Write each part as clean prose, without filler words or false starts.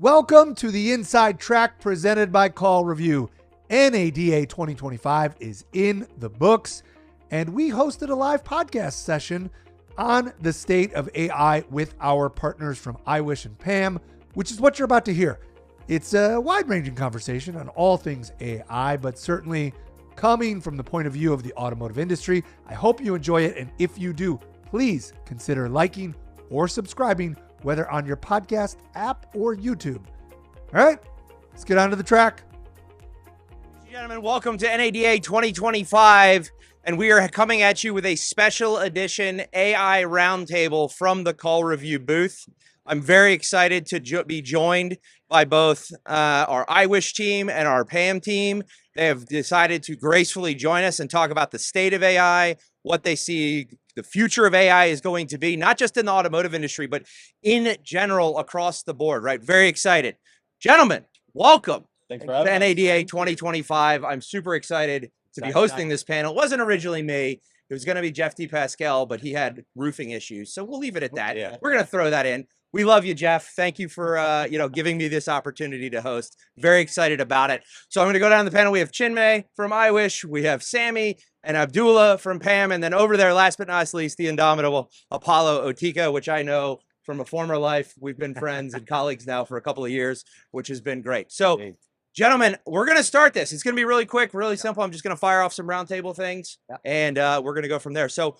Welcome to the Inside Track presented by CallRevu. NADA 2025 is in the books, and we hosted a live podcast session on the state of AI with our partners from iWISH and PAM, which is what you're about to hear. It's a wide-ranging conversation on all things AI, but certainly coming from the point of view of the automotive industry. I hope you enjoy it, and if you do, please consider liking or subscribing, whether on your podcast app or YouTube. All right, let's get on to the track. Ladies and gentlemen, welcome to NADA 2025, and we are coming at you with a special edition AI roundtable from the CallRevu booth. I'm very excited to be joined by both our iWISH team and our PAM team. They have decided to gracefully join us and talk about the state of AI, what they see the future of AI is going to be, not just in the automotive industry, but in general across the board, right? Very excited. Gentlemen, welcome. Thanks for having to us. NADA 2025. I'm super excited to be hosting this panel. It wasn't originally me. It was going to be Jeff D. Pascal, but he had roofing issues. So we'll leave it at that. Yeah. We're going to throw that in. We love you, Jeff. Thank you for giving me this opportunity to host. Very excited about it. So I'm going to go down the panel. We have Chinmay from iWISH. We have Sammy and Abdullah from PAM. And then over there, last but not least, the indomitable Apollo Otika, which I know from a former life. We've been friends and colleagues now for a couple of years, which has been great. So, gentlemen, we're going to start this. It's going to be really quick, really simple. I'm just going to fire off some roundtable things, and we're going to go from there. So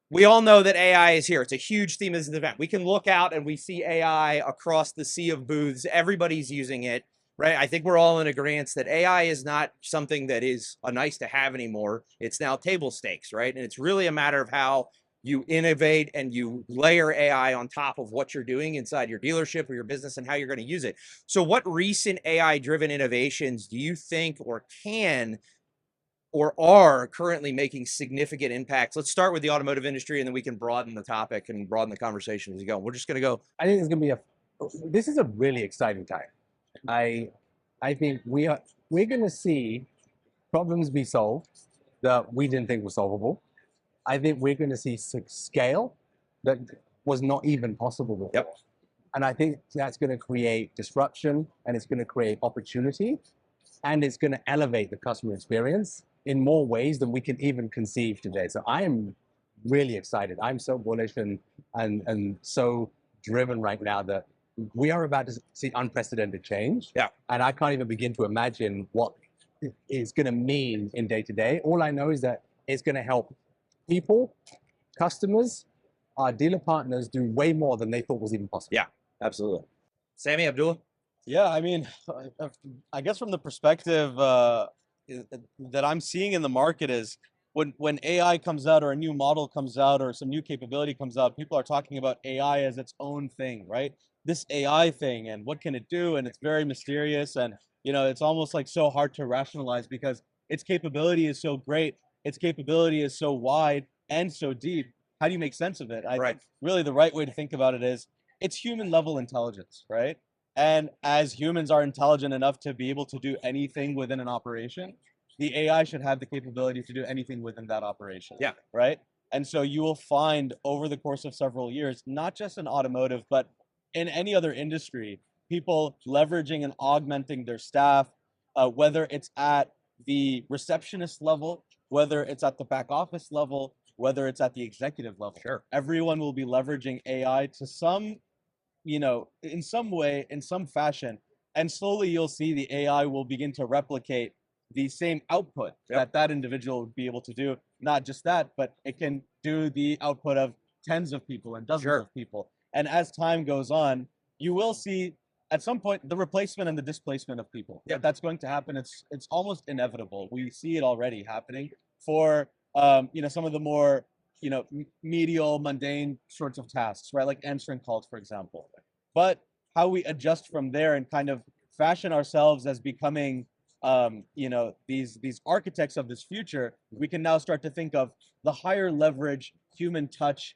we all know that AI is here. It's a huge theme of the event. We can look out and we see AI across the sea of booths. Everybody's using it, right? I think we're all in agreement that AI is not something that is a nice to have anymore. It's now table stakes, right? And it's really a matter of how you innovate and you layer AI on top of what you're doing inside your dealership or your business and how you're going to use it. So what recent AI-driven innovations do you think or can or are currently making significant impacts? Let's start with the automotive industry, and then we can broaden the topic and broaden the conversation as we go. We're just going to go. I think it's going to be this is a really exciting time. I think we're going to see problems be solved that we didn't think were solvable. I think we're going to see scale that was not even possible before. Yep. And I think that's going to create disruption, and it's going to create opportunity, and it's going to elevate the customer experience in more ways than we can even conceive today. So I am really excited. I'm so bullish and so driven right now that we are about to see unprecedented change. Yeah. And I can't even begin to imagine what it's going to mean in day to day. All I know is that it's going to help people, customers, our dealer partners do way more than they thought was even possible. Yeah, absolutely. Sammy, Abdullah? Yeah, I mean, I guess from the perspective that I'm seeing in the market is when AI comes out or a new model comes out or some new capability comes out, people are talking about AI as its own thing, right? This AI thing and what can it do? And it's very mysterious, and it's almost like so hard to rationalize because its capability is so great. Its capability is so wide and so deep. How do you make sense of it? I think really the right way to think about it is it's human level intelligence, right? And as humans are intelligent enough to be able to do anything within an operation, the AI should have the capability to do anything within that operation. Yeah. Right? And so you will find over the course of several years, not just in automotive, but in any other industry, people leveraging and augmenting their staff, whether it's at the receptionist level, whether it's at the back office level, whether it's at the executive level. Sure. Everyone will be leveraging AI to some, in some way, in some fashion. And slowly you'll see the AI will begin to replicate the same output that individual would be able to do. Not just that, but it can do the output of tens of people and dozens of people. And as time goes on, you will see at some point the replacement and the displacement of people. Yeah. That's going to happen. It's almost inevitable. We see it already happening for some of the more medial, mundane sorts of tasks, right? Like answering calls, for example. But how we adjust from there and kind of fashion ourselves as becoming these architects of this future, we can now start to think of the higher leverage human touch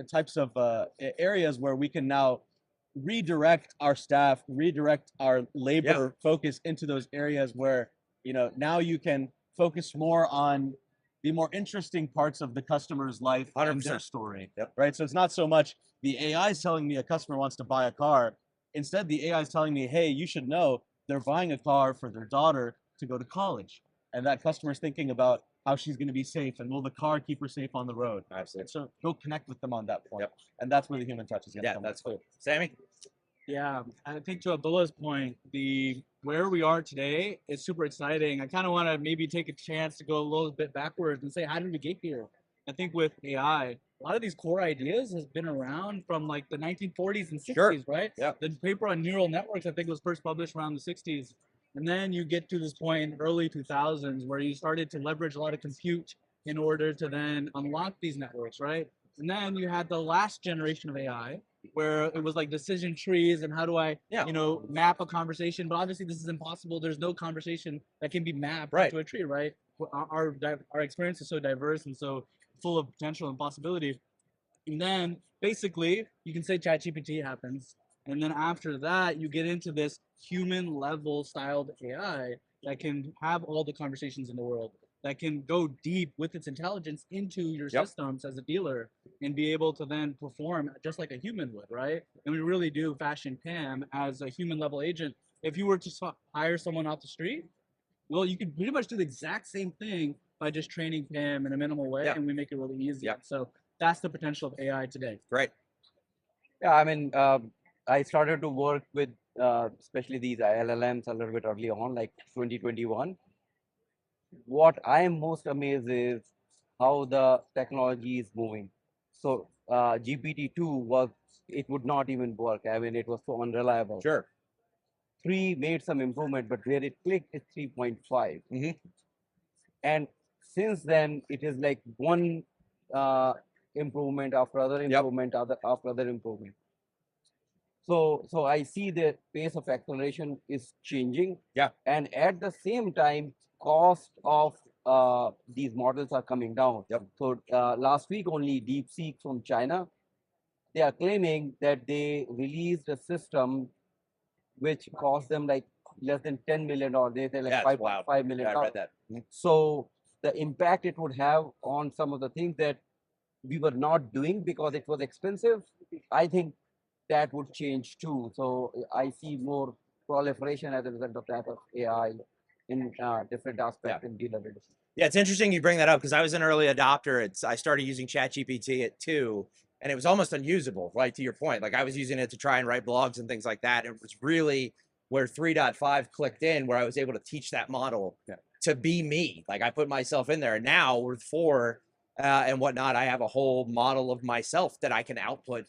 types of areas where we can now redirect our staff, redirect our labor focus into those areas where now you can focus more on the more interesting parts of the customer's life and their story, right? So it's not so much the AI is telling me a customer wants to buy a car. Instead, the AI is telling me, hey, you should know they're buying a car for their daughter to go to college. And that customer is thinking about how she's going to be safe and will the car keep her safe on the road. Absolutely. So go connect with them on that point. Yep. And that's where the human touch is going to Yeah, come. that's cool. Sammy? Yeah, I think to Abdullah's point, the where we are today is super exciting. I kind of want to maybe take a chance to go a little bit backwards and say, how did we get here? I think with AI, a lot of these core ideas has been around from like the 1940s and 60s, Sure. right? Yeah. The paper on neural networks, I think, was first published around the 60s. And then you get to this point in early 2000s where you started to leverage a lot of compute in order to then unlock these networks, right? And then you had the last generation of AI, where it was like decision trees and how do I, Yeah. you know, map a conversation. But obviously this is impossible. There's no conversation that can be mapped Right. into a tree, right? Our experience is so diverse and so full of potential and possibility. And then basically you can say ChatGPT happens. And then after that, you get into this human level styled AI that can have all the conversations in the world, that can go deep with its intelligence into your Yep. systems as a dealer and be able to then perform just like a human would, right? And we really do fashion Pam as a human level agent. If you were to hire someone off the street, well, you can pretty much do the exact same thing by just training Pam in a minimal way, Yeah. and we make it really easy. Yeah. So that's the potential of AI today. Great. Yeah, I mean, I started to work with especially these LLMs a little bit early on, like 2021. What I am most amazed is how the technology is moving. So GPT-2 was, it would not even work. I mean, it was so unreliable. Sure. 3 made some improvement, but where it clicked is 3.5. Mhm. And since then, it is like one improvement after other Yep. improvement, after other improvement. So I see the pace of acceleration is changing. Yeah. And at the same time, cost of these models are coming down. Yep. So last week only, DeepSeek from China, they are claiming that they released a system which cost them like less than $10 million. They say like Yeah, it's wild. $5.5 million. Yeah, I read that. Mhm. So the impact it would have on some of the things that we were not doing because it was expensive, I think that would change too. So I see more proliferation as a result of that of AI in different aspects in dealer leadership. Yeah, it's interesting you bring that up because I was an early adopter. I started using ChatGPT at 2, and it was almost unusable, right? To your point, like I was using it to try and write blogs and things like that. It was really where 3.5 clicked in, where I was able to teach that model to be me. Like I put myself in there. And now with 4 and whatnot, I have a whole model of myself that I can output.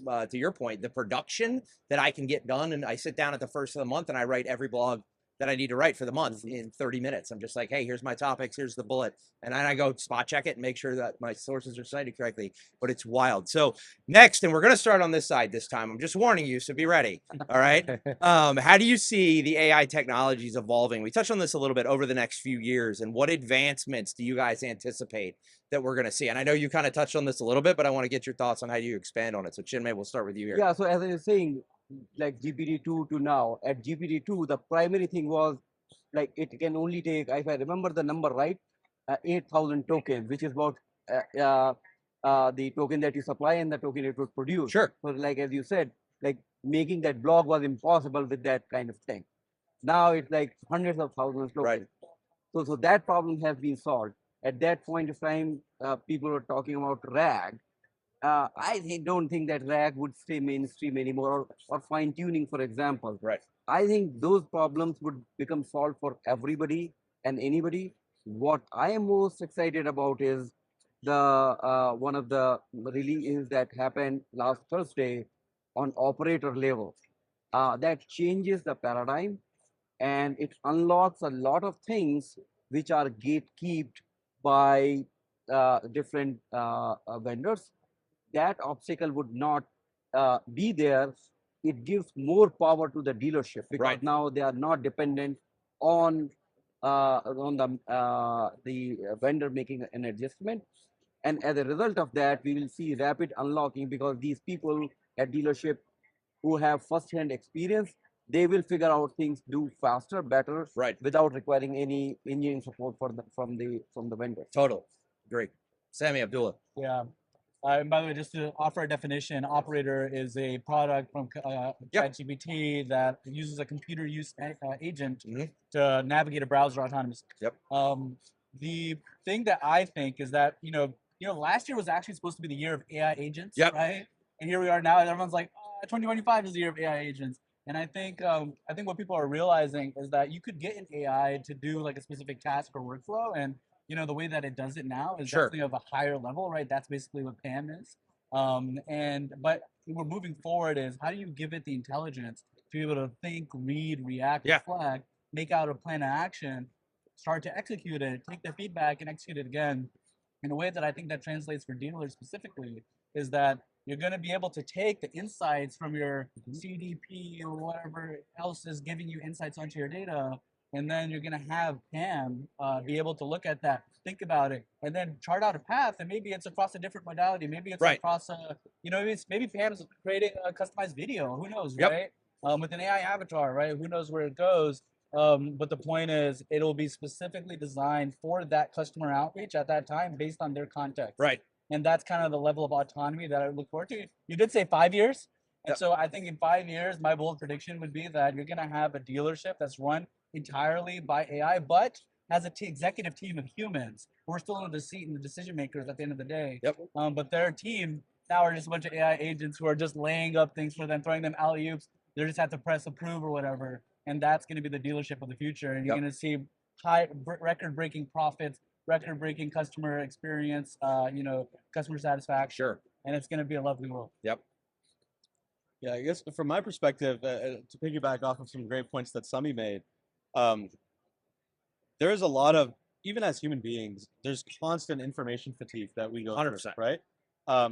To your point, the production that I can get done, and I sit down at the first of the month and I write every blog that I need to write for the month in 30 minutes. I'm just like, hey, here's my topics, here's the bullet. And then I go spot check it and make sure that my sources are cited correctly. But it's wild. So next, and we're going to start on this side this time. I'm just warning you, so be ready. All right. How do you see the AI technologies evolving? We touched on this a little bit over the next few years. And what advancements do you guys anticipate that we're going to see? And I know you kind of touched on this a little bit, but I want to get your thoughts on how you expand on it. So Chinmay, we'll start with you here. Yeah, so as I was saying, like GPT-2 to now, at GPT-2, the primary thing was like it can only take, if I remember the number right, 8,000 tokens, which is about the token that you supply and the token it would produce. Sure. So like as you said, like making that blog was impossible with that kind of thing. Now it's like hundreds of thousands of tokens. Right. So that problem has been solved. At that point of time, people were talking about RAG. Don't think that RAG would stay mainstream anymore, or fine tuning, for example. Right. I think those problems would become solved for everybody and anybody. What I am most excited about is the one of the releases that happened last Thursday on operator level. That changes the paradigm and it unlocks a lot of things which are gatekept by different vendors. That obstacle would not be there. It gives more power to the dealership because now they are not dependent on the vendor making an adjustment. And as a result of that, we will see rapid unlocking because these people at dealership who have first-hand experience, they will figure out things do faster, better, without requiring any engineering support from the vendor. Total. Great. Sammy, Abdullah. Yeah. And by the way, just to offer a definition, Operator is a product from ChatGPT that uses a computer use agent to navigate a browser autonomously. Yep. The thing that I think is that last year was actually supposed to be the year of AI agents, right? And here we are now, and everyone's like, 2025 is the year of AI agents. And I think what people are realizing is that you could get an AI to do like a specific task or workflow, and the way that it does it now is definitely of a higher level, right? That's basically what PAM is. But we're moving forward is how do you give it the intelligence to be able to think, read, react, reflect, make out a plan of action, start to execute it, take the feedback and execute it again in a way that I think that translates for dealers specifically is that you're going to be able to take the insights from your CDP or whatever else is giving you insights onto your data, and then you're going to have PAM be able to look at that, think about it, and then chart out a path. And maybe it's across a different modality. Maybe it's across a, maybe PAM's creating a customized video. Who knows, right? With an AI avatar, right? Who knows where it goes? But the point is, it'll be specifically designed for that customer outreach at that time based on their context. Right. And that's kind of the level of autonomy that I look forward to. You did say 5 years. And so I think in 5 years, my bold prediction would be that you're going to have a dealership that's run entirely by AI, but has an executive team of humans who are still in the seat and the decision makers at the end of the day. But their team now are just a bunch of AI agents who are just laying up things for them, throwing them alley-oops. They just have to press approve or whatever. And that's going to be the dealership of the future. And you're going to see high record-breaking profits, record-breaking customer experience, customer satisfaction. Sure. And it's going to be a lovely world. Yep. Yeah, I guess from my perspective, to piggyback off of some great points that Sami made, there's a lot of, even as human beings, there's constant information fatigue that we go 100%. through, right?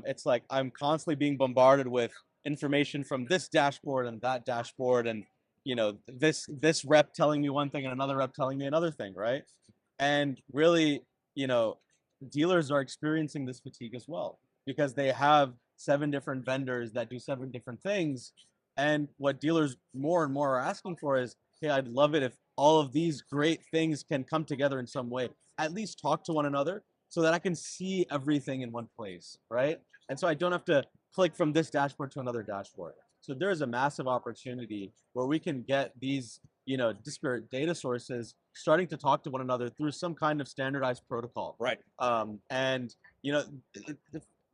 It's like I'm constantly being bombarded with information from this dashboard and that dashboard, and this rep telling me one thing and another rep telling me another thing, right? And really, dealers are experiencing this fatigue as well because they have 7 different vendors that do 7 different things. And what dealers more and more are asking for is, hey, I'd love it if all of these great things can come together in some way, at least talk to one another so that I can see everything in one place, right? And so I don't have to click from this dashboard to another dashboard. So there is a massive opportunity where we can get these, disparate data sources starting to talk to one another through some kind of standardized protocol. Right.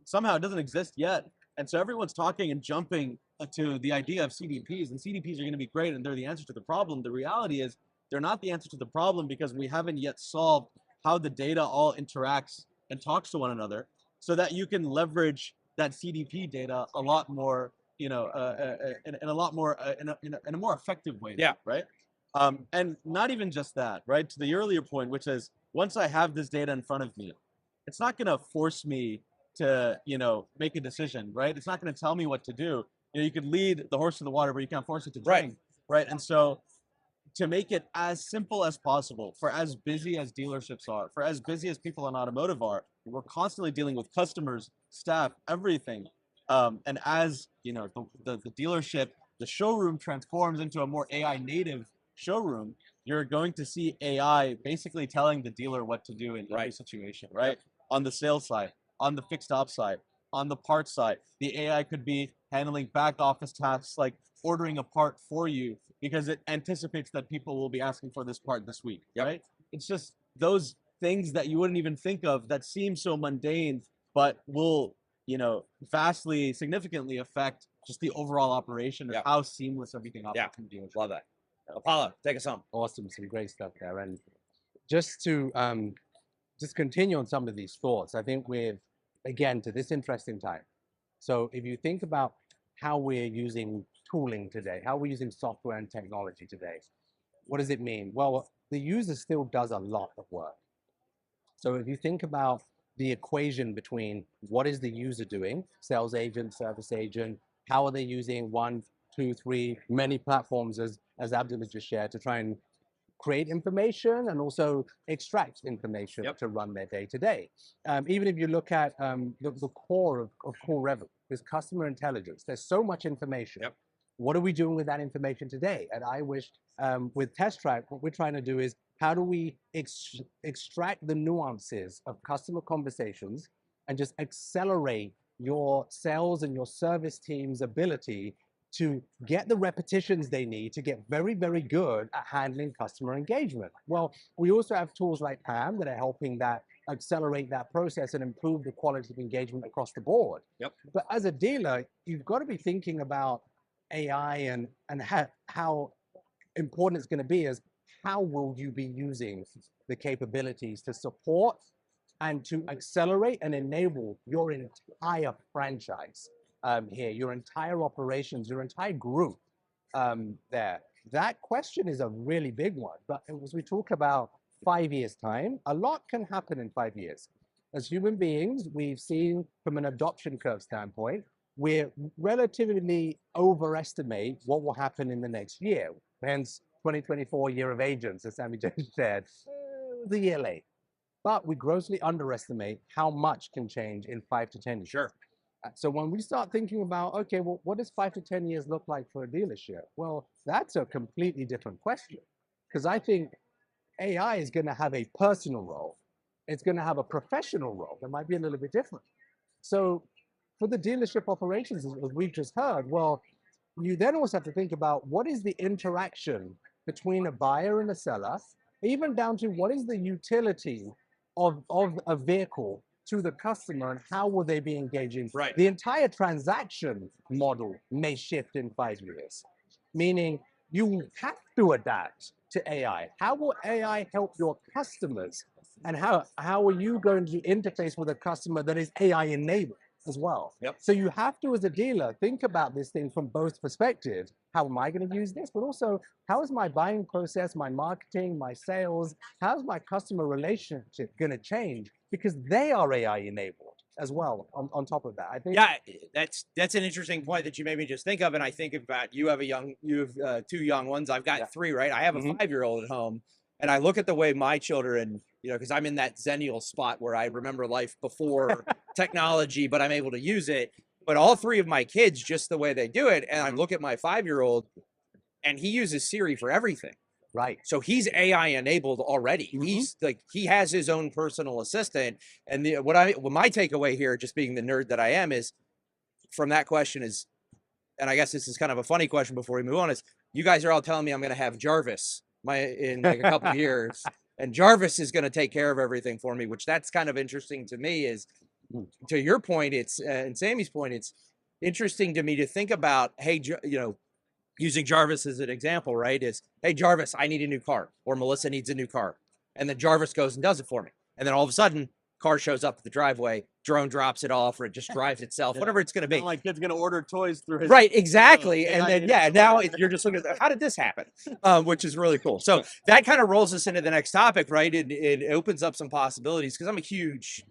Somehow it doesn't exist yet. And so everyone's talking and jumping to the idea of CDPs, and CDPs are going to be great and they're the answer to the problem. The reality is they're not the answer to the problem because we haven't yet solved how the data all interacts and talks to one another so that you can leverage that CDP data a lot more, in a more effective way. Yeah. Right. And not even just that, right? To the earlier point, which is once I have this data in front of me, it's not going to force me to, make a decision, right? It's not going to tell me what to do. You could lead the horse to the water, but you can't force it to drink, right? And so to make it as simple as possible for as busy as dealerships are, for as busy as people in automotive are, we're constantly dealing with customers, staff, everything. And as, the dealership, the showroom transforms into a more AI native showroom, you're going to see AI basically telling the dealer what to do in every situation, right? On the sales side, on the fixed ops side, on the parts side, the AI could be handling back office tasks like ordering a part for you because it anticipates that people will be asking for this part this week, right? It's just those things that you wouldn't even think of that seem so mundane, but will, vastly, significantly affect just the overall operation of how seamless everything operates. Love that. Apollo, take us home. Awesome, some great stuff there. And just to just continue on some of these thoughts, I think again, to this interesting time. So if you think about how we're using tooling today, how we're using software and technology today, what does it mean? Well, the user still does a lot of work. So if you think about the equation between what is the user doing, sales agent, service agent, how are they using 1, 2, 3, many platforms as Abdullah just shared to try and create information and also extract information to run their day-to-day. Even if you look at the core of CallRevu, is customer intelligence. There's so much information. What are we doing with that information today? At iWISH, with Test Track, what we're trying to do is how do we extract the nuances of customer conversations and just accelerate your sales and your service team's ability to get the repetitions they need to get very, very good at handling customer engagement. Well, we also have tools like PAM that are helping that accelerate that process and improve the quality of engagement across the board. Yep. But as a dealer, you've got to be thinking about AI and how important it's going to be is how will you be using the capabilities to support and to accelerate and enable your entire franchise here, your entire operations, your entire group there. That question is a really big one. But as we talk about 5 years' time, a lot can happen in 5 years. As human beings, we've seen from an adoption curve standpoint, we're relatively overestimate what will happen in the next year. Hence, 2024 year of agents, as Sammy just said, it was a year late. But we grossly underestimate how much can change in 5 to 10 years. Sure. So when we start thinking about, okay, well, what does 5 to 10 years look like for a dealership? Well, that's a completely different question. Because I think AI is going to have a personal role. It's going to have a professional role that might be a little bit different. So for the dealership operations, as we've just heard, well, you then also have to think about what is the interaction between a buyer and a seller, even down to what is the utility of a vehicle to the customer and how will they be engaging. Right. The entire transaction model may shift in 5 years, meaning you have to adapt to AI. How will AI help your customers? And how are you going to interface with a customer that is AI enabled as well? Yep. So you have to, as a dealer, think about this thing from both perspectives. How am I going to use this? But also, how is my buying process, my marketing, my sales, how's my customer relationship going to change? Because they are AI enabled as well on top of that. I think. Yeah, that's an interesting point that you made me just think of. And I think about you have 2 young ones. I've got 3, right? I have a 5-year-old at home. And I look at the way my children, because I'm in that zennial spot where I remember life before technology, but I'm able to use it. But all 3 of my kids, just the way they do it. And I look at my 5-year-old and he uses Siri for everything. Right. So he's AI enabled already. He's like, he has his own personal assistant. And what my takeaway here, just being the nerd that I am, is from that question is, and I guess this is kind of a funny question before we move on, is you guys are all telling me I'm going to have Jarvis in like a couple of years, and Jarvis is going to take care of everything for me, which that's kind of interesting to me. Is to your point, it's and Sammy's point, it's interesting to me to think about, hey, using Jarvis as an example, right? Is, hey, Jarvis, I need a new car, or Melissa needs a new car, and then Jarvis goes and does it for me, and then all of a sudden, car shows up at the driveway, drone drops it off, or it just drives itself, whatever it's going to be. My kid's going to order toys through his. Right, exactly. And AI then, now you're just looking at, how did this happen? Which is really cool. So that kind of rolls us into the next topic, right? It opens up some possibilities, because I'm a huge,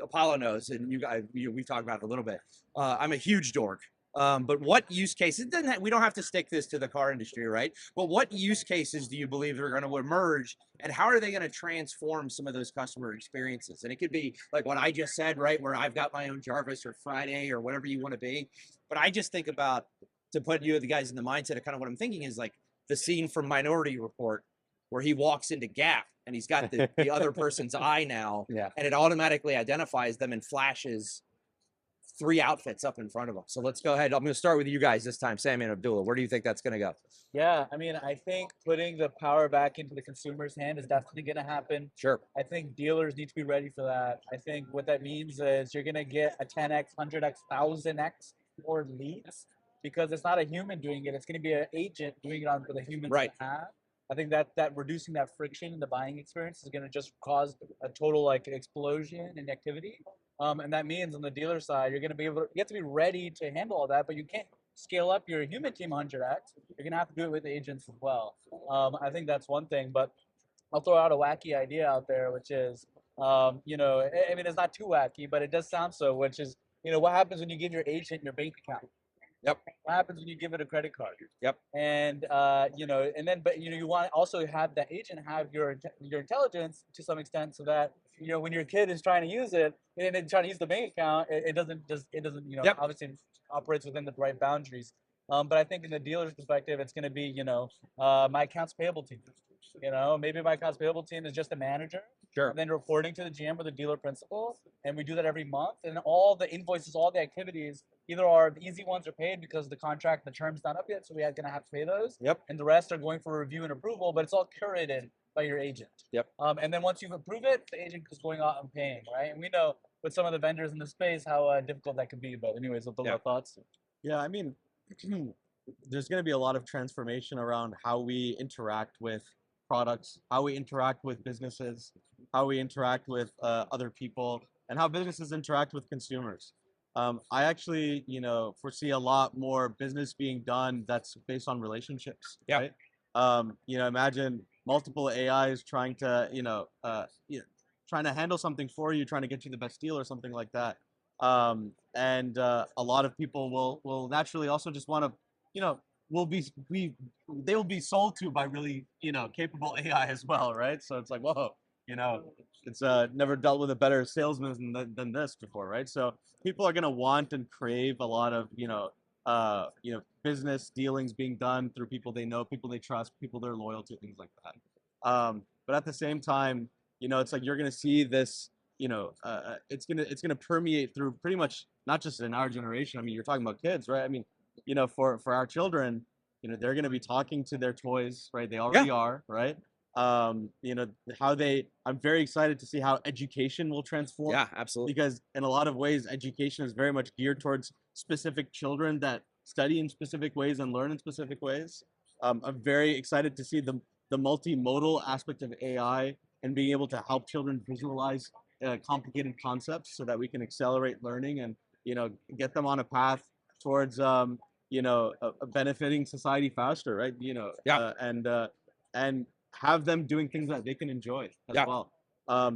Apollo knows, and you guys, we've talked about it a little bit. I'm a huge dork. But what use cases, we don't have to stick this to the car industry, right? But what use cases do you believe are going to emerge, and how are they going to transform some of those customer experiences? And it could be like what I just said, right? Where I've got my own Jarvis or Friday or whatever you want to be. But I just think about, to put you the guys in the mindset of kind of what I'm thinking is like the scene from Minority Report where he walks into Gap and he's got the other person's eye now, and it automatically identifies them and flashes 3 outfits up in front of them. So let's go ahead. I'm going to start with you guys this time, Sammy and Abdullah. Where do you think that's going to go? Yeah, I mean, I think putting the power back into the consumer's hand is definitely going to happen. Sure. I think dealers need to be ready for that. I think what that means is you're going to get a 10x, 100x, 1000x more leads, because it's not a human doing it. It's going to be an agent doing it on for the human to have. I think that reducing that friction in the buying experience is going to just cause a total like explosion in activity. And that means on the dealer side, you have to be ready to handle all that, but you can't scale up your human team 100x. You're going to have to do it with agents as well. I think that's one thing, but I'll throw out a wacky idea out there, which is, I mean, it's not too wacky, but it does sound so, which is, what happens when you give your agent your bank account? Yep. What happens when you give it a credit card? Yep. And you want to also have that agent have your intelligence to some extent, so that when your kid is trying to use it and then trying to use the bank account, it doesn't obviously operates within the right boundaries. But I think in the dealer's perspective, it's going to be my accounts payable team. You know, maybe my accounts payable team is just a manager, Sure. and then reporting to the GM or the dealer principal, and we do that every month. And all the invoices, all the activities, either are the easy ones are paid because the contract, the term's not up yet, so we are gonna have to pay those. Yep. And the rest are going for review and approval, but it's all curated by your agent. Yep. And then once you've approved it, the agent is going out and paying, right? And we know with some of the vendors in the space how difficult that could be. But anyways, those are thoughts. Yeah, I mean, there's going to be a lot of transformation around how we interact with products, how we interact with businesses, how we interact with other people, and how businesses interact with consumers. I actually, foresee a lot more business being done that's based on relationships. Yeah. Right. Imagine multiple AIs trying to, trying to handle something for you, trying to get you the best deal or something like that. And a lot of people will naturally also just want to, they will be sold to by really, capable AI as well, right? So it's like, whoa, it's never dealt with a better salesman than this before, right? So people are gonna want and crave a lot of, business dealings being done through people they know, people they trust, people they're loyal to, things like that. But at the same time, it's like you're gonna see this, it's gonna permeate through pretty much not just in our generation. I mean, you're talking about kids, right? I mean, for our children, they're gonna be talking to their toys, right? They already are, right? I'm very excited to see how education will transform. Yeah, absolutely. Because in a lot of ways, education is very much geared towards specific children that study in specific ways and learn in specific ways. I'm very excited to see the multimodal aspect of AI and being able to help children visualize complicated concepts so that we can accelerate learning and, get them on a path towards, benefiting society faster, right? And have them doing things that they can enjoy as well.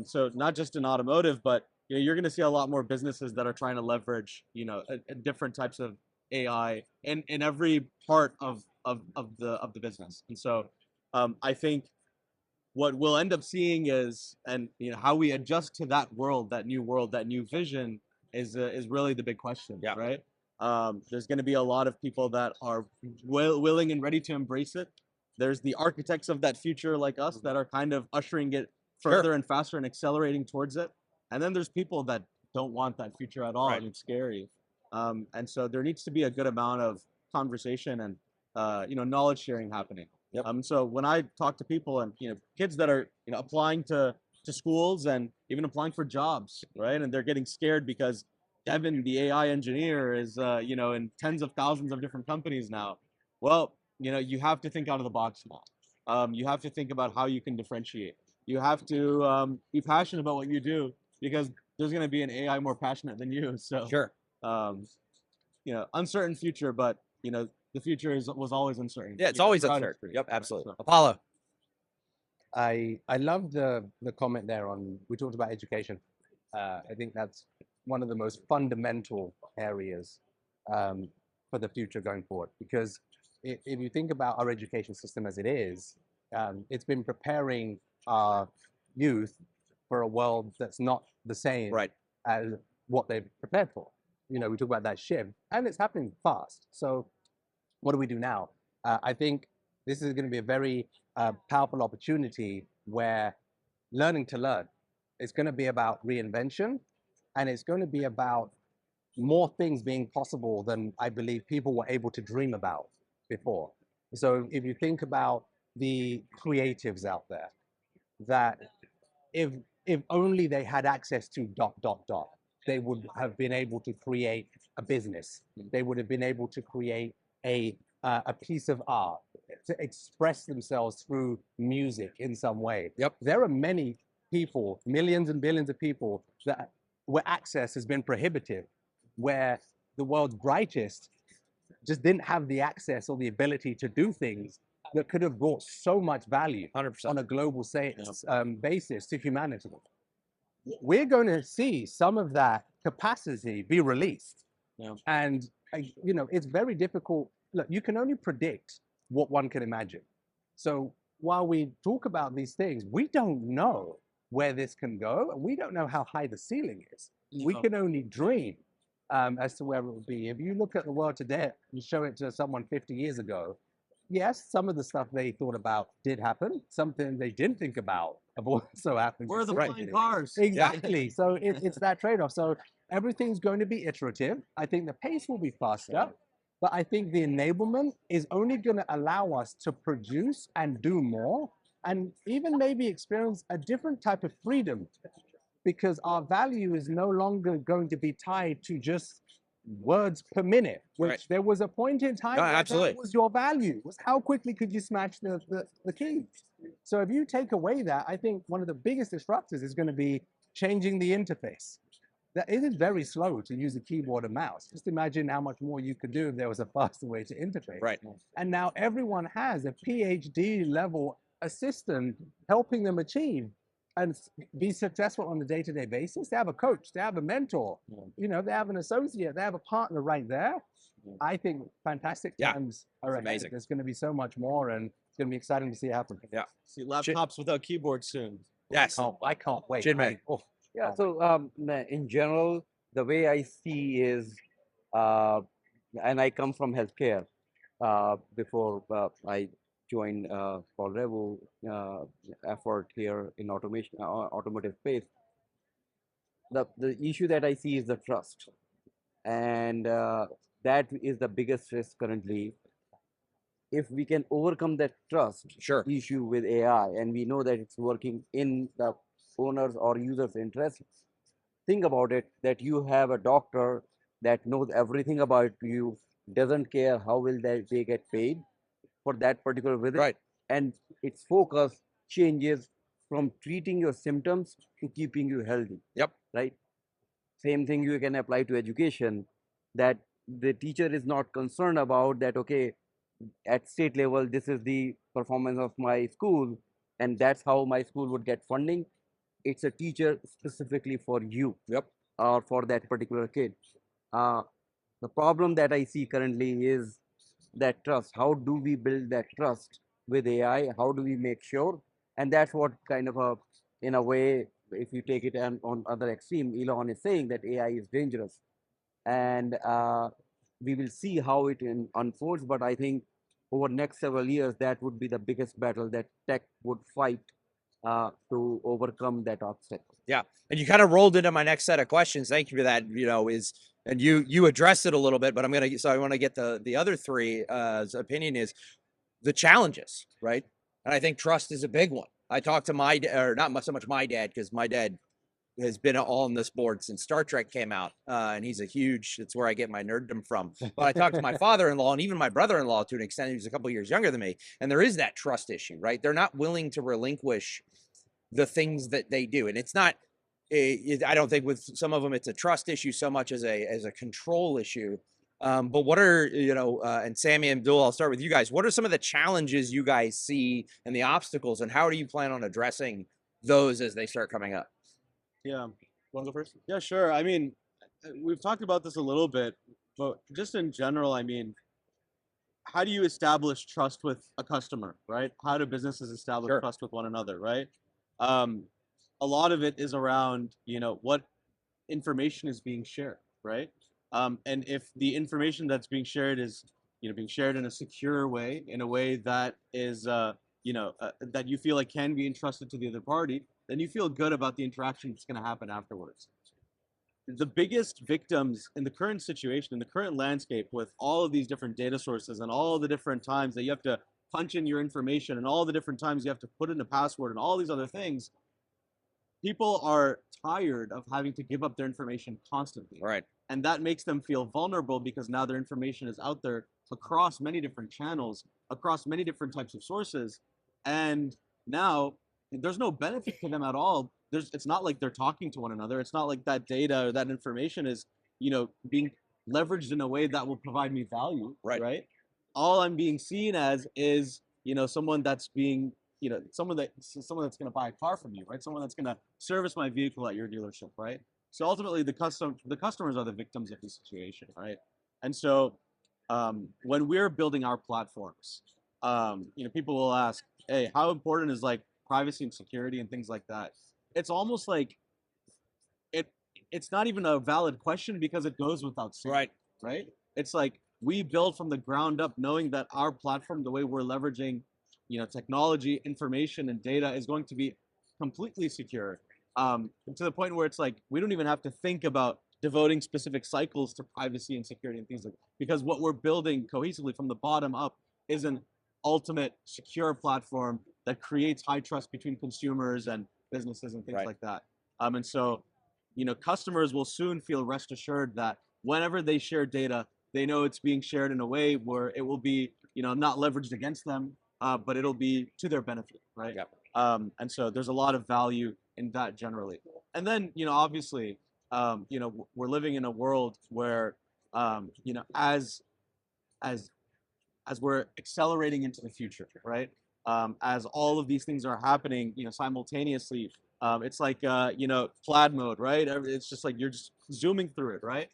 So not just in automotive, but you're going to see a lot more businesses that are trying to leverage, different types of AI in every part of the business. And so I think what we'll end up seeing is, and how we adjust to that world, that new vision is really the big question, right? There's going to be a lot of people that are willing and ready to embrace it. There's the architects of that future like us that are kind of ushering it further and faster and accelerating towards it. And then there's people that don't want that future at all, and it's scary. And so there needs to be a good amount of conversation and knowledge sharing happening. So when I talk to people and kids that are applying to schools and even applying for jobs, right, and they're getting scared because Devin, the AI engineer, is in tens of thousands of different companies now. Well, you have to think out of the box now. You have to think about how you can differentiate. You have to be passionate about what you do, because there's going to be an AI more passionate than you. So uncertain future, but the future was always uncertain. Yeah, it's always uncertain. Yep, absolutely. So. Apollo. I love the comment there on, we talked about education. I think that's one of the most fundamental areas for the future going forward, because if you think about our education system as it is, it's been preparing our youth for a world that's not the same as what they've prepared for. We talk about that shift, and it's happening fast. So what do we do now? I think this is going to be a very powerful opportunity where learning to learn is going to be about reinvention, and it's going to be about more things being possible than I believe people were able to dream about before. So if you think about the creatives out there, that if only they had access to ... they would have been able to create a business. They would have been able to create a piece of art, to express themselves through music in some way. There are many people, millions and billions of people, where access has been prohibitive, where the world's brightest just didn't have the access or the ability to do things that could have brought so much value 100%. on a global basis to humanity. We're going to see some of that capacity be released. And, it's very difficult. Look, you can only predict what one can imagine. So while we talk about these things, we don't know where this can go, and we don't know how high the ceiling is. We can only dream as to where it will be. If you look at the world today and show it to someone 50 years ago, yes, some of the stuff they thought about did happen. Something they didn't think about have also happened. Where are the flying consistently. cars? Exactly. So it's that trade-off. So everything's going to be iterative. I think the pace will be faster, but I think the enablement is only going to allow us to produce and do more, and even maybe experience a different type of freedom, because our value is no longer going to be tied to just words per minute, which Right. there was a point in time No, where absolutely. that was your value, was how quickly could you smash the keys. So if you take away that, I think one of the biggest disruptors is going to be changing the interface. That it is very slow to use a keyboard and mouse. Just imagine how much more you could do if there was a faster way to interface. Right. And now everyone has a PhD level assistant helping them achieve and be successful on a day-to-day basis. They have a coach, they have a mentor, you know, they have an associate, they have a partner right there. I think fantastic times are ahead. amazing. There's going to be so much more, and it's going to be exciting to see it happen. Yeah. See laptops without keyboards soon. Yes. I can't wait. Chinmay. Yeah, so in general, the way I see is, and I come from healthcare before I joined CallRevu effort here in automation, automotive space. The issue that I see is the trust, and that is the biggest risk currently. If we can overcome that trust Sure. issue with AI, and we know that it's working in the owner's or user's interest, think about it, that you have a doctor that knows everything about you, doesn't care how will they get paid for that particular visit, Right. and its focus changes from treating your symptoms to keeping you healthy. Yep. Right. Same thing you can apply to education, that the teacher is not concerned about that, okay, at state level this is the performance of my school and that's how my school would get funding. It's a teacher specifically for you. Yep. Or for that particular kid. The problem that I see currently is that trust. How do we build that trust with AI? How do we make sure? And that's what kind of a, in a way, if you take it on other extreme, Elon is saying that AI is dangerous, and we will see how it unfolds. But I think over next several years, that would be the biggest battle that tech would fight to overcome that obstacle. Yeah, and you kind of rolled into my next set of questions. Thank you for that. You know, and you addressed it a little bit, but I want to get the other three opinion is the challenges, right? And I think trust is a big one. I talked to or not so much my dad, because my dad has been all on this board since Star Trek came out, and he's it's where I get my nerddom from. But I talked to my father-in-law and even my brother-in-law to an extent. He's a couple of years younger than me, and there is that trust issue, right? They're not willing to relinquish the things that they do, and it's not. I don't think with some of them it's a trust issue so much as a control issue. But what are, and Sammy and Abdul, I'll start with you guys. What are some of the challenges you guys see and the obstacles, and how do you plan on addressing those as they start coming up? Yeah. Want to go first? Yeah, sure. I mean, we've talked about this a little bit, but just in general, I mean, how do you establish trust with a customer, right? How do businesses establish trust with one another, right? A lot of it is around, what information is being shared, right? And if the information that's being shared is, being shared in a secure way, in a way that is, that you feel like can be entrusted to the other party, then you feel good about the interaction that's going to happen afterwards. The biggest victims in the current situation, in the current landscape, with all of these different data sources and all the different times that you have to punch in your information and all the different times you have to put in a password and all these other things, people are tired of having to give up their information constantly. Right. And that makes them feel vulnerable because now their information is out there across many different channels, across many different types of sources. And now there's no benefit to them at all. It's not like they're talking to one another. It's not like that data or that information is, being leveraged in a way that will provide me value. Right. All I'm being seen as is, someone that's being, someone that's going to buy a car from you, right? Someone that's going to service my vehicle at your dealership, right? So ultimately, the customers are the victims of the situation, right? And so when we're building our platforms, people will ask, hey, how important is like privacy and security and things like that? It's almost like it's not even a valid question because it goes without saying, right? It's like, we build from the ground up, knowing that our platform, the way we're leveraging, technology, information, and data is going to be completely secure. To the point where it's like we don't even have to think about devoting specific cycles to privacy and security and things like that, because what we're building cohesively from the bottom up is an ultimate secure platform that creates high trust between consumers and businesses and things like that. And so, customers will soon feel rest assured that whenever they share data, they know it's being shared in a way where it will be, not leveraged against them, but it'll be to their benefit, right? Yep. And so there's a lot of value in that generally. And then, obviously, we're living in a world where, as we're accelerating into the future, right? As all of these things are happening, simultaneously, it's like, plaid mode, right? It's just like you're just zooming through it, right?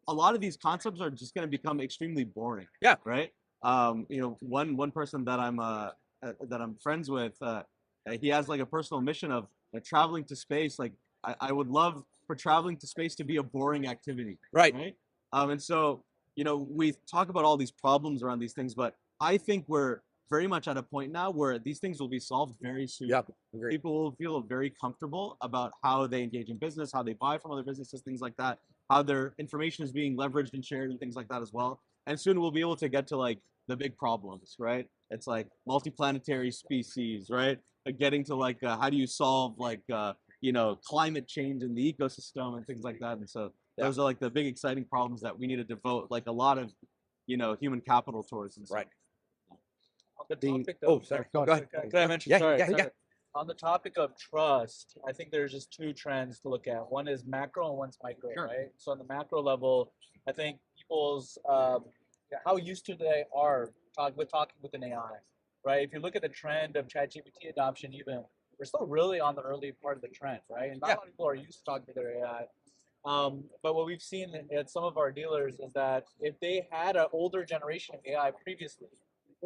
A lot of these concepts are just going to become extremely boring. Yeah. Right. One person that I'm friends with, he has like a personal mission of traveling to space. Like I would love for traveling to space to be a boring activity. Right. Right. And so, we talk about all these problems around these things, but I think we're very much at a point now where these things will be solved very soon. Yep. Agreed. People will feel very comfortable about how they engage in business, how they buy from other businesses, things like that, how their information is being leveraged and shared and things like that as well. And soon we'll be able to get to like the big problems, right? It's like multiplanetary species, right? Getting to like how do you solve like climate change in the ecosystem and things like that. And so those are like the big exciting problems that we need to devote like a lot of human capital towards. And so, Right. On the topic Oh, of, sorry. Go Go ahead. ahead. Can I mention? Yeah, Sorry, yeah, sorry. yeah. On the topic of trust, I think there's just two trends to look at. One is macro and one's micro, Sure. right? So on the macro level, I think people's how used to they are talking with an AI, right? If you look at the trend of ChatGPT adoption, even we're still really on the early part of the trend, right? And not a lot of people are used to talking to their AI. But what we've seen at some of our dealers is that if they had an older generation of AI previously,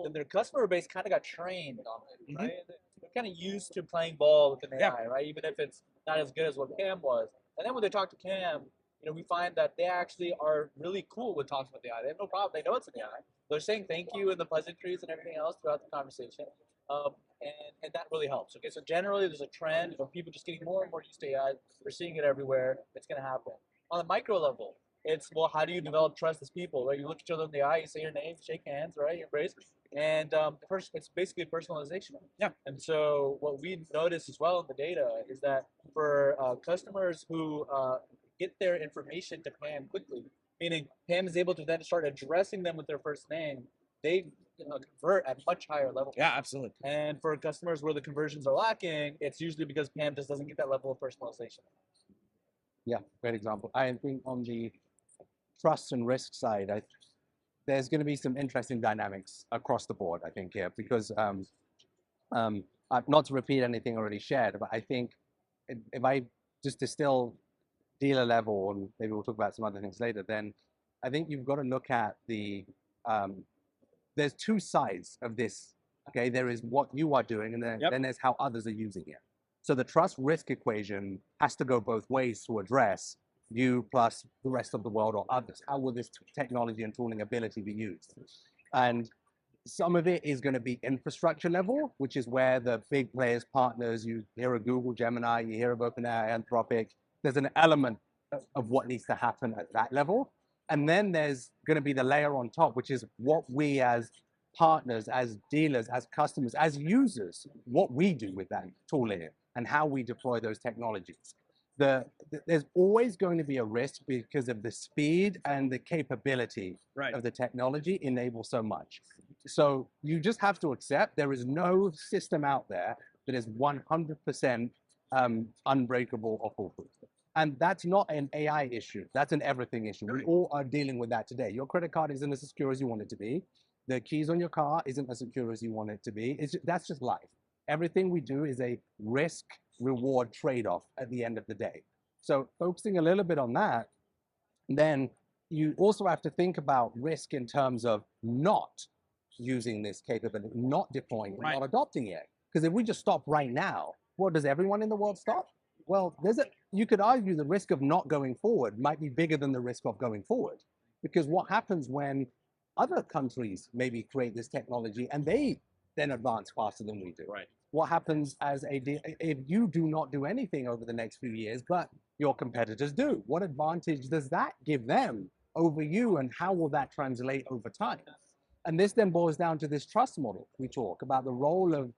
then their customer base kind of got trained on it, right? They're kind of used to playing ball with an AI, right? Even if it's not as good as what Cam was. And then when they talk to Cam, we find that they actually are really cool with talking with the AI. They have no problem. They know it's an AI. They're saying thank you and the pleasantries and everything else throughout the conversation. And that really helps. Okay, so generally there's a trend of people just getting more and more used to AI. We're seeing it everywhere. It's going to happen. On the micro level, it's, well, how do you develop trust as people, right? You look each other in the eye, you say your name, shake hands, right? You embrace. And first, it's basically personalization. Yeah. And so what we notice as well in the data is that for customers who get their information to Pam quickly, meaning Pam is able to then start addressing them with their first name, they convert at much higher levels. Yeah, absolutely. And for customers where the conversions are lacking, it's usually because Pam just doesn't get that level of personalization. Yeah, great example. I think on the trust and risk side, there's going to be some interesting dynamics across the board, I think, here, because not to repeat anything already shared, but I think if I just distill dealer level, and maybe we'll talk about some other things later, then I think you've got to look at there's two sides of this. Okay, there is what you are doing, and then there's how others are using it. So the trust risk equation has to go both ways to address you plus the rest of the world or others. How will this technology and tooling ability be used? And some of it is going to be infrastructure level, which is where the big players, partners, you hear of Google, Gemini, you hear of OpenAI, Anthropic. There's an element of what needs to happen at that level. And then there's going to be the layer on top, which is what we as partners, as dealers, as customers, as users, what we do with that tooling and how we deploy those technologies. There's always going to be a risk because of the speed and the capability of the technology enable so much. So you just have to accept there is no system out there that is 100% unbreakable or foolproof. And that's not an AI issue. That's an everything issue. We all are dealing with that today. Your credit card isn't as secure as you want it to be. The keys on your car isn't as secure as you want it to be. That's just life. Everything we do is a risk-reward trade-off at the end of the day. So focusing a little bit on that, then you also have to think about risk in terms of not using this capability, not deploying it, not adopting it. Because if we just stop right now, well, does everyone in the world stop? Well, you could argue the risk of not going forward might be bigger than the risk of going forward. Because what happens when other countries maybe create this technology and they then advance faster than we do? Right. What happens if you do not do anything over the next few years, but your competitors do? What advantage does that give them over you, and how will that translate over time? And this then boils down to this trust model. We talk about the role of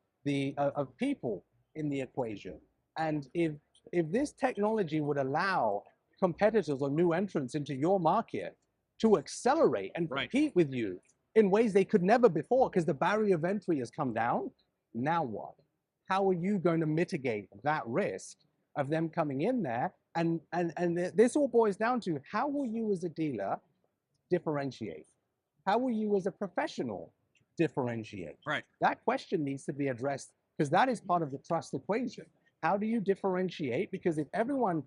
of people in the equation. And if this technology would allow competitors or new entrants into your market to accelerate and compete with you in ways they could never before, because the barrier of entry has come down, now what? How are you going to mitigate that risk of them coming in there? And this all boils down to, how will you as a dealer differentiate? How will you as a professional differentiate? Right. That question needs to be addressed, because that is part of the trust equation. How do you differentiate? Because if everyone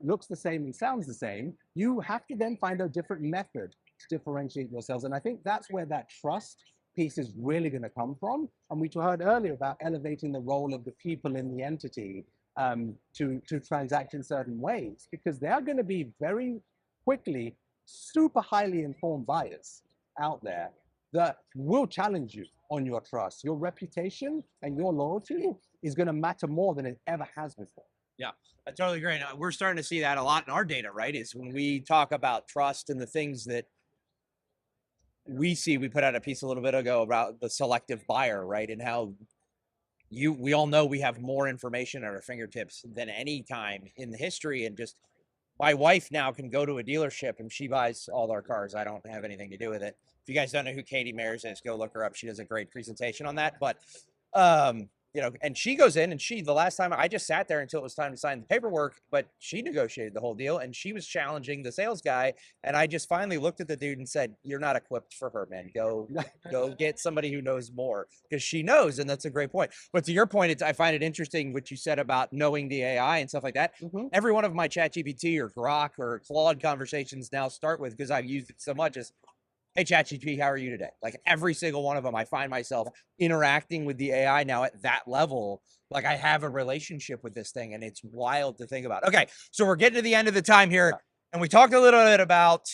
looks the same and sounds the same, you have to then find a different method to differentiate yourselves. And I think that's where that trust piece is really going to come from. And we heard earlier about elevating the role of the people in the entity to transact in certain ways, because they are going to be very quickly super highly informed buyers out there that will challenge you on your trust. Your reputation and your loyalty is going to matter more than it ever has before. Yeah, I totally agree. And we're starting to see that a lot in our data, right? Is when we talk about trust and the things that we see. We put out a piece a little bit ago about the selective buyer, right? And how we all know we have more information at our fingertips than any time in the history. And just my wife now can go to a dealership and she buys all our cars. I don't have anything to do with it. If you guys don't know who Katie Mayers is, go look her up. She does a great presentation on that. But you know, and she goes in and the last time I just sat there until it was time to sign the paperwork, but she negotiated the whole deal and she was challenging the sales guy. And I just finally looked at the dude and said, "You're not equipped for her, man. Go get somebody who knows more," because she knows. And that's a great point. But to your point, I find it interesting what you said about knowing the AI and stuff like that. Every one of my ChatGPT or Grok or Claude conversations now start with, because I've used it so much, is, "Hey, ChatGPT, how are you today?" Like every single one of them, I find myself interacting with the AI now at that level. Like I have a relationship with this thing, and it's wild to think about. Okay, so we're getting to the end of the time here, and we talked a little bit about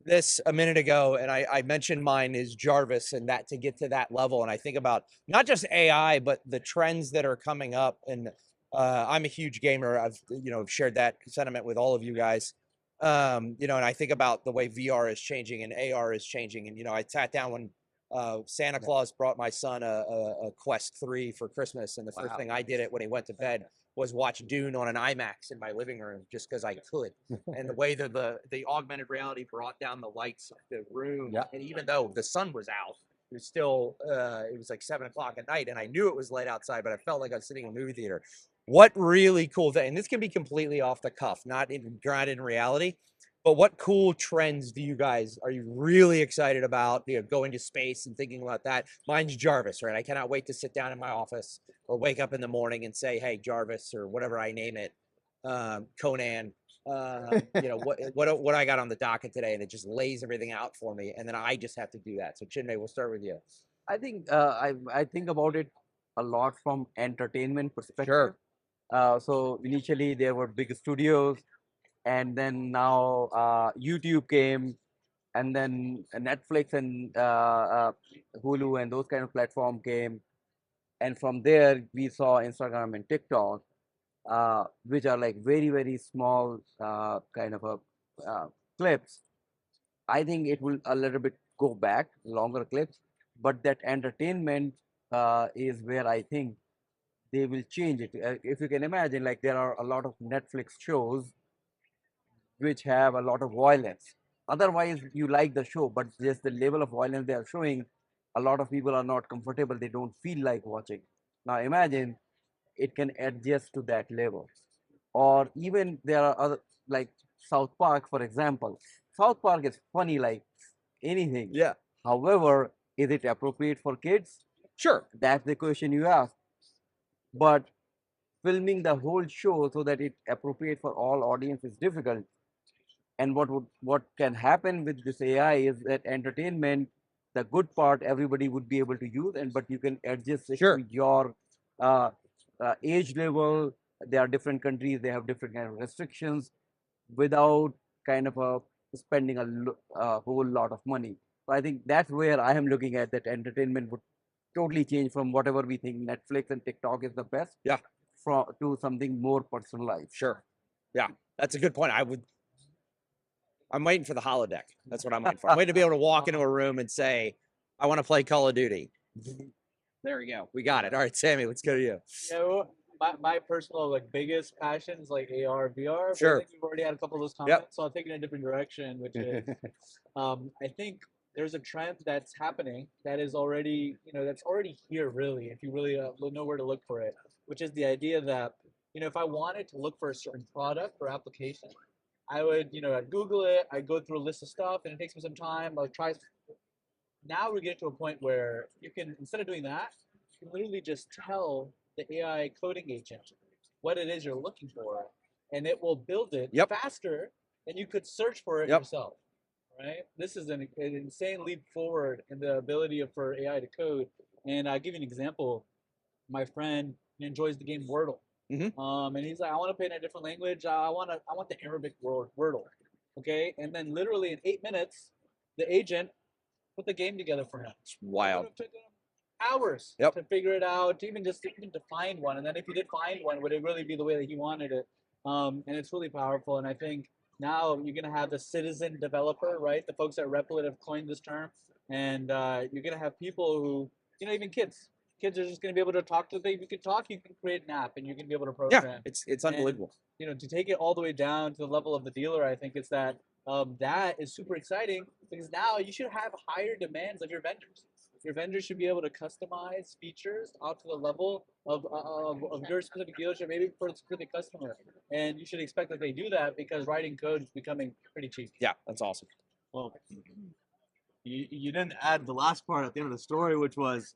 this a minute ago, and I mentioned mine is Jarvis, and that to get to that level. And I think about not just AI, but the trends that are coming up. And I'm a huge gamer. I've shared that sentiment with all of you guys. And I think about the way VR is changing and AR is changing. And I sat down when Santa Claus brought my son a Quest 3 for Christmas, and the first thing I did when he went to bed was watch Dune on an IMAX in my living room, just because I could. And the way that the augmented reality brought down the lights of the room, and even though the sun was out, it was still it was like 7 o'clock at night, and I knew it was late outside, but I felt like I was sitting in a movie theater. What really cool thing, and this can be completely off the cuff, not grounded in reality, but what cool trends are you really excited about, going to space and thinking about that? Mine's Jarvis, right? I cannot wait to sit down in my office or wake up in the morning and say, "Hey, Jarvis," or whatever I name it, Conan, what I got on the docket today, and it just lays everything out for me, and then I just have to do that. So Chinmay, we'll start with you. I think I think about it a lot from entertainment perspective. Sure. So initially there were big studios, and then now YouTube came, and then Netflix and Hulu and those kind of platform came, and from there we saw Instagram and TikTok, which are like very small kind of clips. I think it will a little bit go back, longer clips, but that entertainment is where I think they will change it. If you can imagine, like there are a lot of Netflix shows which have a lot of violence. Otherwise, you like the show, but just the level of violence they are showing, a lot of people are not comfortable. They don't feel like watching. Now imagine it can adjust to that level. Or even there are other, like South Park, for example. South Park is funny like anything. Yeah. However, is it appropriate for kids? Sure. That's the question you ask. But filming the whole show so that it's appropriate for all audience is difficult. And what can happen with this AI is that entertainment, the good part, everybody would be able to use, and but you can adjust it to your uh, age level. There are different countries; they have different kind of restrictions. Without kind of spending a whole lot of money. So I think that's where I am looking at that entertainment would totally change from whatever we think Netflix and TikTok is the best, Yeah. to something more personalized. Sure. Yeah, that's a good point. I'm waiting for the holodeck. That's what I'm waiting for. I'm waiting to be able to walk into a room and say, I want to play Call of Duty. There we go. We got it. All right, Sammy, let's go to you. Yeah, well, my personal like biggest passion is like AR, VR. But Sure. I think we've already had a couple of those comments, so I'll take it in a different direction, which is, I think there's a trend that's happening that is already, that's already here really, if you really know where to look for it, which is the idea that, if I wanted to look for a certain product or application, I would, I'd Google it, I'd go through a list of stuff, and it takes me some time. I'll try. Now we're getting to a point where you can, instead of doing that, you can literally just tell the AI coding agent what it is you're looking for, and it will build it Yep. faster than you could search for it Yep. yourself. Right? This is an insane leap forward in the ability for AI to code. And I'll give you an example. My friend enjoys the game Wordle. And he's like, I want to play in a different language. I want the Arabic word Wordle. Okay. And then literally in 8 minutes, the agent put the game together for him. It's wild. It took him hours Yep. to figure it out, even to find one. And then if he did find one, would it really be the way that he wanted it? And it's really powerful. And I think now you're going to have the citizen developer, right? The folks at Replit have coined this term. And you're going to have people who, even kids. Kids are just going to be able to talk to things. You can talk, you can create an app, and you can be able to program. Yeah, it's unbelievable. And, to take it all the way down to the level of the dealer, I think it's that that is super exciting, because now you should have higher demands of your vendors. Your vendors should be able to customize features out to the level of your specific dealership, maybe for the specific customer. And you should expect that they do that, because writing code is becoming pretty cheap. Yeah, that's awesome. Well, you didn't add the last part at the end of the story, which was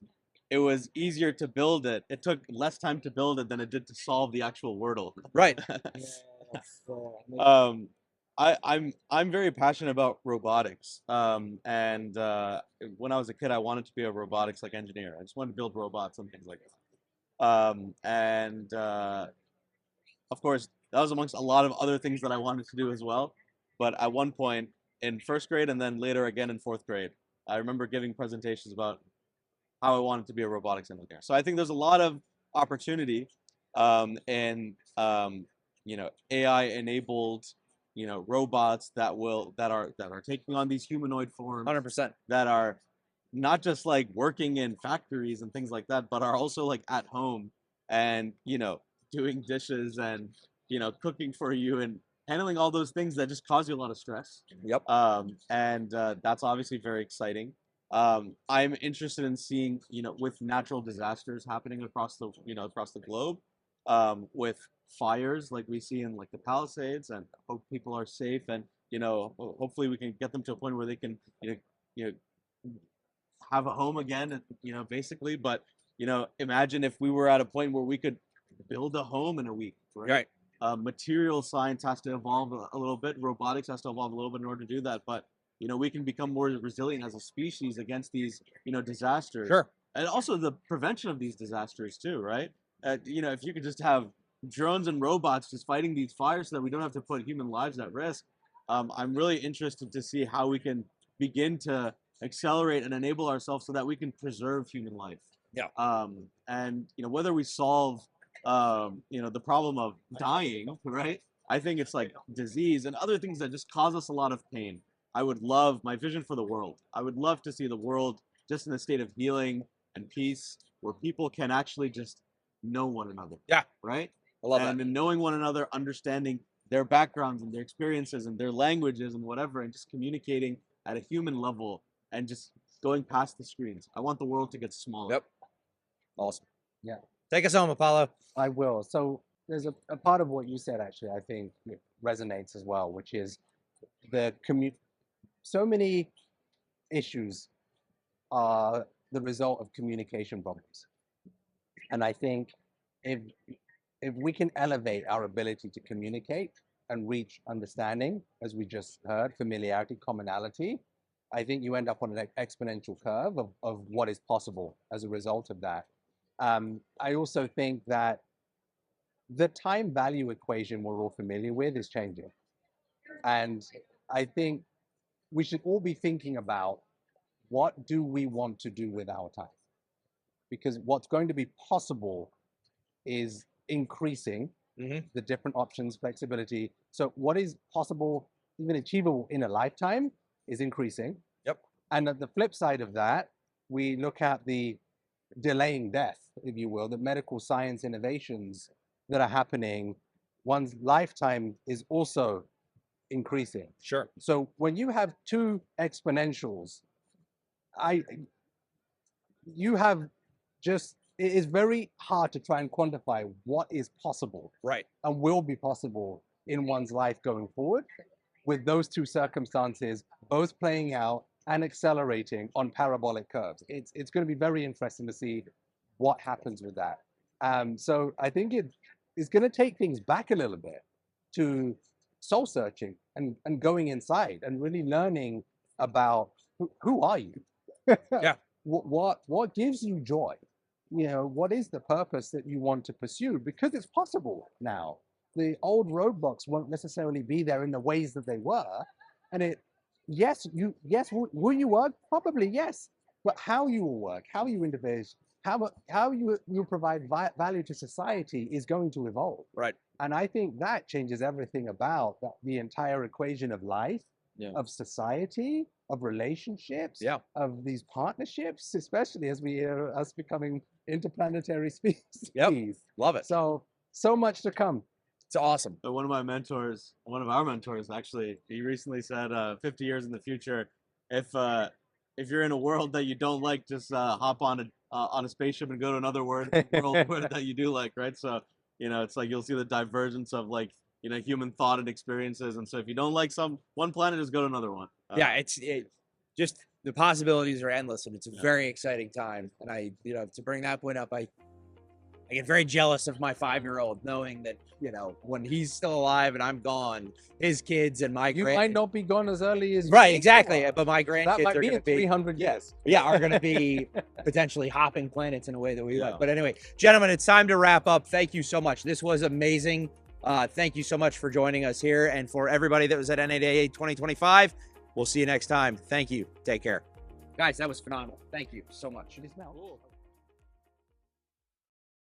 it was easier to build it. It took less time to build it than it did to solve the actual Wordle. Right. I'm very passionate about robotics. And when I was a kid, I wanted to be a robotics engineer. I just wanted to build robots and things like that. Of course, that was amongst a lot of other things that I wanted to do as well. But at one point in first grade, and then later again in fourth grade, I remember giving presentations about how I wanted to be a robotics engineer. So I think there's a lot of opportunity in AI-enabled robots that are taking on these humanoid forms, 100%. that are not just working in factories and things like that, but are also at home and doing dishes and cooking for you and handling all those things that just cause you a lot of stress. Yep. And that's obviously very exciting. I'm interested in seeing, with natural disasters happening across the globe, with fires like we see in the Palisades, and hope people are safe, and hopefully we can get them to a point where they can have a home again, basically. But imagine if we were at a point where we could build a home in a week, right? Material science has to evolve a little bit. Robotics has to evolve a little bit in order to do that. But we can become more resilient as a species against these, disasters. Sure. And also the prevention of these disasters too, right? If you could just have drones and robots just fighting these fires so that we don't have to put human lives at risk. I'm really interested to see how we can begin to accelerate and enable ourselves so that we can preserve human life. Yeah. And whether we solve the problem of dying, right? I think it's disease and other things that just cause us a lot of pain. I would love my vision for the world. I would love to see the world just in a state of healing and peace, where people can actually just know one another. Yeah. Right? I love and that. in knowing one another, understanding their backgrounds and their experiences and their languages and whatever, and just communicating at a human level and just going past the screens. I want the world to get smaller. Yep. Awesome. Yeah. Take us home, Apollo. I will. So there's a part of what you said, actually, I think resonates as well, which is the so many issues are the result of communication problems. And I think if we can elevate our ability to communicate and reach understanding, as we just heard, familiarity, commonality, I think you end up on an exponential curve of what is possible as a result of that. I also think that the time value equation we're all familiar with is changing. And I think we should all be thinking about what do we want to do with our time? Because what's going to be possible is increasing the different options, flexibility. So what is possible, even achievable in a lifetime, is increasing. Yep. And at the flip side of that, we look at the delaying death, if you will, the medical science innovations that are happening. One's lifetime is also increasing. Sure. So when you have two exponentials, you have just, it is very hard to try and quantify what is possible Right. and will be possible in one's life going forward with those two circumstances both playing out and accelerating on parabolic curves. It's going to be very interesting to see what happens with that. So I think it is going to take things back a little bit to soul searching and going inside and really learning about who are you? Yeah. What gives you joy? You know, what is the purpose that you want to pursue? Because it's possible now. The old roadblocks won't necessarily be there in the ways that they were. And will you work? Probably yes. But how you will work, how you interface, how you provide value to society is going to evolve. Right. And I think that changes everything about the entire equation of life, of society, of relationships, of these partnerships, especially as we hear us becoming interplanetary species. Yep. Love it. So much to come. It's awesome. But one of our mentors actually, he recently said 50 years in the future, if you're in a world that you don't like, just hop on a spaceship and go to another world that you do like, right? So, you know, it's like you'll see the divergence of like, you know, human thought and experiences. And so if you don't like one planet, just go to another one. Yeah, just the possibilities are endless, and it's a very exciting time. And to bring that point up, I get very jealous of my 5-year-old, knowing that, you know, when he's still alive and I'm gone, his kids and my You might not be gone as early as right, exactly. But my grandkids that might are be going in to be 300 years. Yeah, are going to be potentially hopping planets in a way that we like. But anyway, gentlemen, it's time to wrap up. Thank you so much. This was amazing. Thank you so much for joining us here, and for everybody that was at NADA 2025. We'll see you next time. Thank you. Take care. Guys, that was phenomenal. Thank you so much. Cool.